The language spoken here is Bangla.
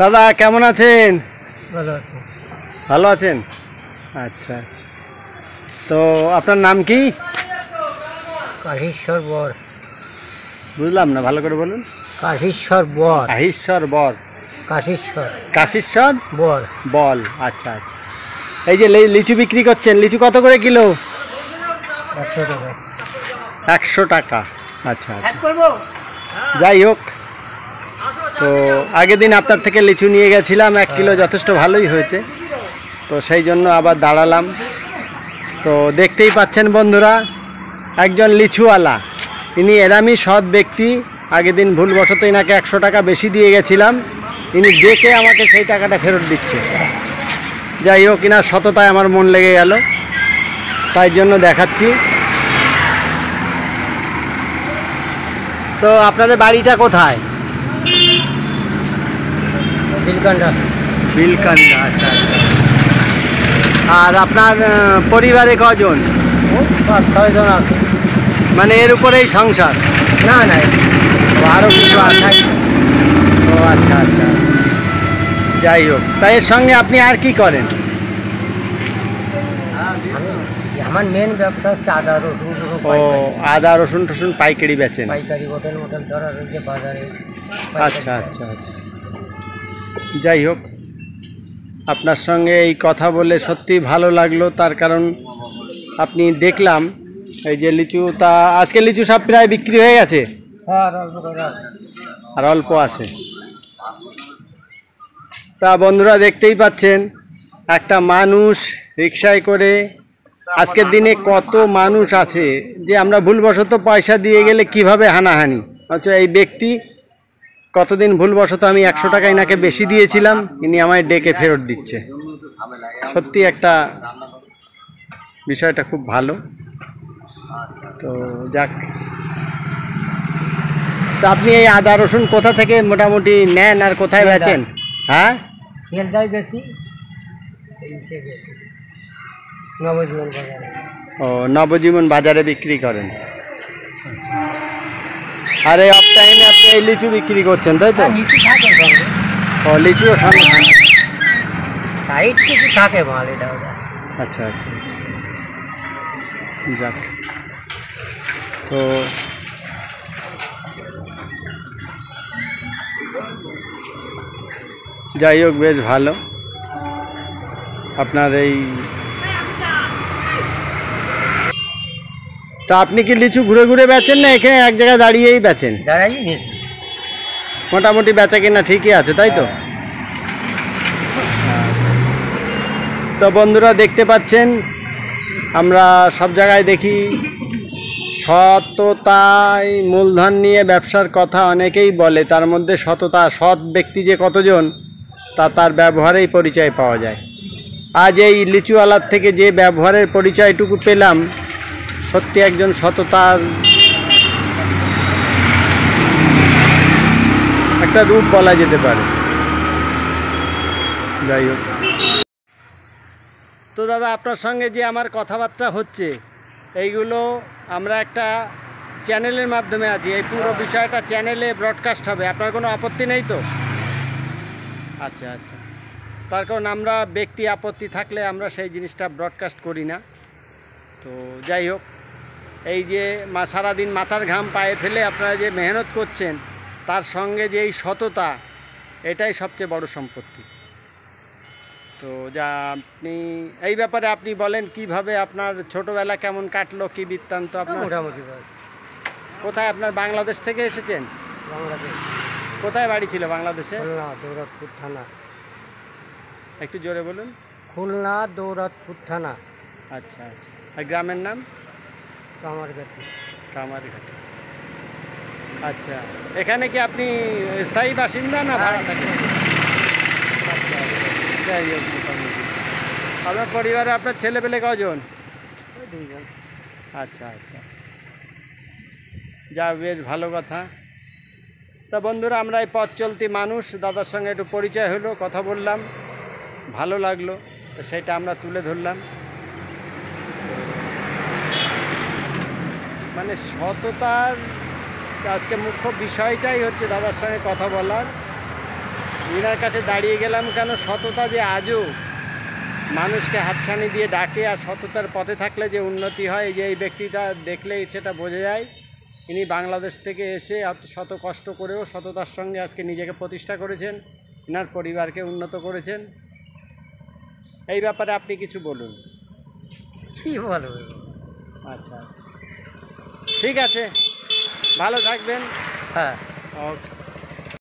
দাদা কেমন আছেন? ভালো আছে। ভালো আছেন? আচ্ছা আচ্ছা। তো আপনার নাম কি? কাশীশ্বর বর। বুঝলাম না, ভালো করে বলুন। কাশীশ্বর বর। কাশীশ্বর বর। কাশীশ্বর কাশীশ্বর বর। বল। আচ্ছা আচ্ছা। এই যে লিচু বিক্রি করছেন, লিচু কত করে কিলো? 100 টাকা। 100 টাকা। আচ্ছা আচ্ছা। যাই হোক, তো আগের দিন আপনার থেকে লিচু নিয়ে গেছিলাম 1 কিলো, যথেষ্ট ভালোই হয়েছে। তো সেই জন্য আবার দাঁড়ালাম। তো দেখতেই পাচ্ছেন বন্ধুরা, একজন লিচুওয়ালা, ইনি এরামই সৎ ব্যক্তি। আগের দিন ভুলবশত ইনাকে 100 টাকা বেশি দিয়ে গেছিলাম, ইনি দেখে আমাকে সেই টাকাটা ফেরত দিচ্ছে। যাই হোক, ইনার সততায় আমার মন লেগে গেল, তাই জন্য দেখাচ্ছি। তো আপনাদের বাড়িটা কোথায়? বিলকান্ডা। বিলকান্ডা। আচ্ছা আচ্ছা। আর আপনার পরিবারে কজন? 5-6 জন আছে। মানে এর উপরেই সংসার? না না, আরও কিছু আছে? ও আচ্ছা আচ্ছা। যাই হোক, তাই এর সঙ্গে আপনি আর কি করেন? আমার মেন ব্যবসা হচ্ছে আদা রসুন। ও, আদা রসুন টসুন পাইকারি বেচেন? পাইকারি হোটেল মোটেল ধরা রয়েছে বাজারে। আচ্ছা আচ্ছা আচ্ছা। যাই হোক, আপনার সঙ্গে এই কথা বলে সত্যি ভালো লাগলো। তার কারণ আপনি দেখলাম এই যে লিচু, তা আজকে লিচু সব প্রায় বিক্রি হয়ে গেছে? হ্যাঁ, অল্প করে আছে। আর অল্প আছে। তা বন্ধুরা দেখতেই পাচ্ছেন, একটা মানুষ রিকশায় করে, আজকের দিনে কত মানুষ আছে যে আমরা ভুলবশত পয়সা দিয়ে গেলে কিভাবে হানাহানি। আচ্ছা, এই ব্যক্তি কতদিন ভুলবশত আমি 100 টাকা ইনাকে বেশি দিয়েছিলাম, ইনি আমায় ডেকে ফেরত দিচ্ছে। সত্যি একটা বিষয়টা খুব ভালো। তো যাক, তা আপনি এই আদা রসুন কোথা থেকে মোটামুটি নেন আর কোথায় বেচেন? হ্যাঁ, শিয়ালদায় বেশি, নবজীবন বাজারে। ও, নবজীবন বাজারে বিক্রি করেন। আর এই অফ টাইমে আপনি এই লিচু বিক্রি করছেন, তাই তো? নিচে থাকে সঙ্গে, ও, লিচুও সঙ্গে থাকে। সাইড কিছু থাকে মাল, এটা ওটা। আচ্ছা আচ্ছা। যাক, তো যাই হোক, বেশ ভালো আপনার এই। তা আপনি কি লিচু ঘুরে ঘুরে বেচেন না এখানে এক জায়গায় দাঁড়িয়েই বেচেন? দাঁড়াই নিয়েছি। মোটামুটি বেচা কিনা ঠিকই আছে, তাই তো? তো বন্ধুরা দেখতে পাচ্ছেন, আমরা সব জায়গায় দেখি সততাই মূলধন নিয়ে ব্যবসার কথা অনেকেই বলে, তার মধ্যে সততা, সৎ ব্যক্তি যে কতজন তা তার ব্যবহারেই পরিচয় পাওয়া যায়। আজ এই লিচুওয়ালার থেকে যে ব্যবহারের পরিচয়টুকু পেলাম, সত্যি একজন সততার একটা রূপ বলা যেতে পারে। যাই হোক, তো দাদা আপনার সঙ্গে যে আমার কথাবার্তা হচ্ছে, এইগুলো আমরা একটা চ্যানেলের মাধ্যমে আছি, এই পুরো বিষয়টা চ্যানেলে ব্রডকাস্ট হবে, আপনার কোনো আপত্তি নেই তো? আচ্ছা আচ্ছা। তার কারণ আমরা ব্যক্তি আপত্তি থাকলে আমরা সেই জিনিসটা ব্রডকাস্ট করি না। তো যাই হোক, এই যে সারাদিন মাথার ঘাম পায়ে ফেলে আপনারা যে মেহনত করছেন, তার সঙ্গে যে এই সততা, এটাই সবচেয়ে বড় সম্পত্তি। তো যা আপনি এই ব্যাপারে আপনি বলেন, কিভাবে আপনার ছোটবেলা কেমন কাটলো, কি বৃত্তান্ত আপনার? মোটামুটি কোথায় আপনার, বাংলাদেশ থেকে এসেছেন? বাংলাদেশ। কোথায় বাড়ি ছিল বাংলাদেশে? খুলনা দৌলতপুর থানা। একটু জোরে বলুন। খুলনা দৌলতপুর থানা। আচ্ছা আচ্ছা। আর গ্রামের নাম? কামারঘাটি। কামারঘাটি। আচ্ছা, এখানে কি আপনি স্থায়ী বাসিন্দা না ভাড়া থাকেন? আচ্ছা, যাই হোক, মোটামুটি। আপনার পরিবারে আপনার ছেলেপেলে কজন? 2 জন। আচ্ছা আচ্ছা, যা বেশ ভালো কথা। তা বন্ধুরা, আমরা এই পথ চলতি মানুষ, দাদার সঙ্গে একটু পরিচয় হলো, কথা বললাম, ভালো লাগলো, তো সেটা আমরা তুলে ধরলাম। মানে সততার আজকে মুখ্য বিষয়টাই হচ্ছে দাদার সঙ্গে কথা বলার। ইনার কাছে দাঁড়িয়ে গেলাম কেন, সততা যে আজও মানুষকে হাতছানি দিয়ে ডাকে, আর সততার পথে থাকলে যে উন্নতি হয়, যে এই ব্যক্তিটা দেখলেই সেটা বোঝা যায়। ইনি বাংলাদেশ থেকে এসে শত কষ্ট করেও সততার সঙ্গে আজকে নিজেকে প্রতিষ্ঠা করেছেন, ইনার পরিবারকে উন্নত করেছেন। এই ব্যাপারে আপনি কিছু বলুন। কি বলবো? আচ্ছা, ঠিক আছে, ভালো থাকবেন। হ্যাঁ। ওকে।